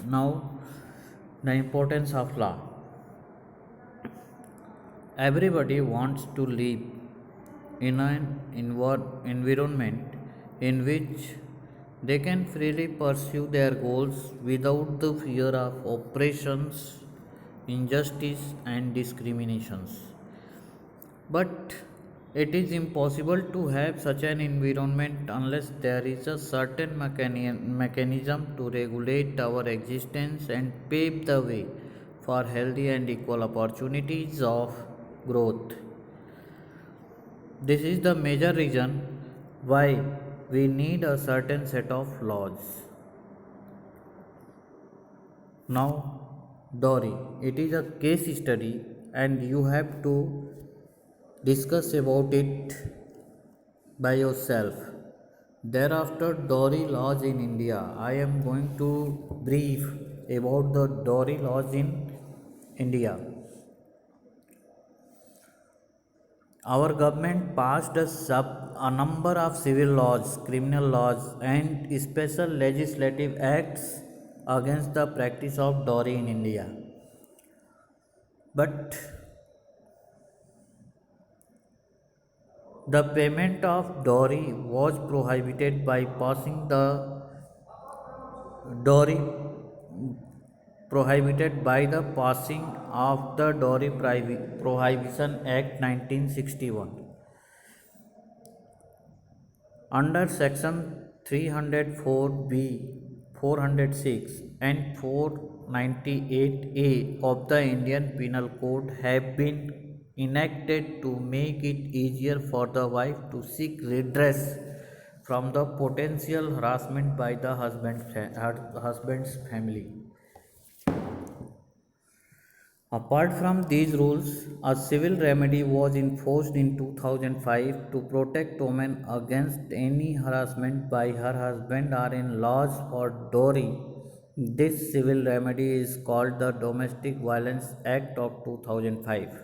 Now, the importance of law. Everybody wants to live in an environment in which they can freely pursue their goals without the fear of oppressions, injustice, and discriminations. But it is impossible to have such an environment unless there is a certain mechanism to regulate our existence and pave the way for healthy and equal opportunities of growth. This is the major reason why we need a certain set of laws. Now, Dory, it is a case study and you have to discuss about it by yourself. Thereafter, Dowry laws in India. I am going to brief about the Dowry laws in India. Our government passed a number of civil laws, criminal laws, and special legislative acts against the practice of dowry in India. But the payment of dowry was prohibited by passing the dowry prohibited by the passing of the Dowry Prohibition Act 1961. Under Section 304B, 406, and 498A of the Indian Penal Code have been enacted to make it easier for the wife to seek redress from the potential harassment by the her husband's family. Apart from these rules, a civil remedy was enforced in 2005 to protect women against any harassment by her husband or in laws for dowry. This civil remedy is called the Domestic Violence Act of 2005.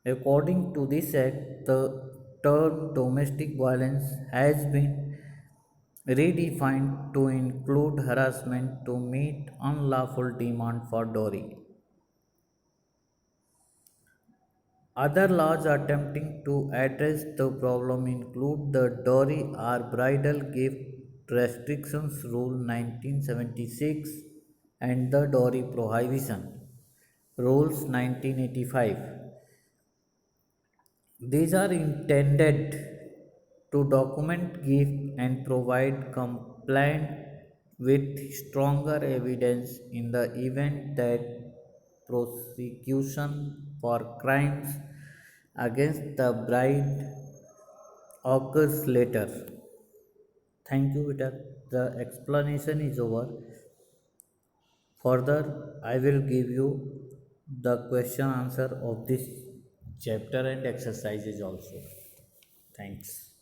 According to this act, the term domestic violence has been redefined to include harassment to meet unlawful demand for dowry. Other laws attempting to address the problem include the Dowry or Bridal Gift Restrictions Rule 1976 and the Dowry Prohibition Rules 1985. These are intended to document gift and provide compliant with stronger evidence in the event that prosecution for crimes against the bride occurs later. Thank you, Peter. The explanation is over. Further, I will give you the question answer of this chapter and exercises also. Thanks.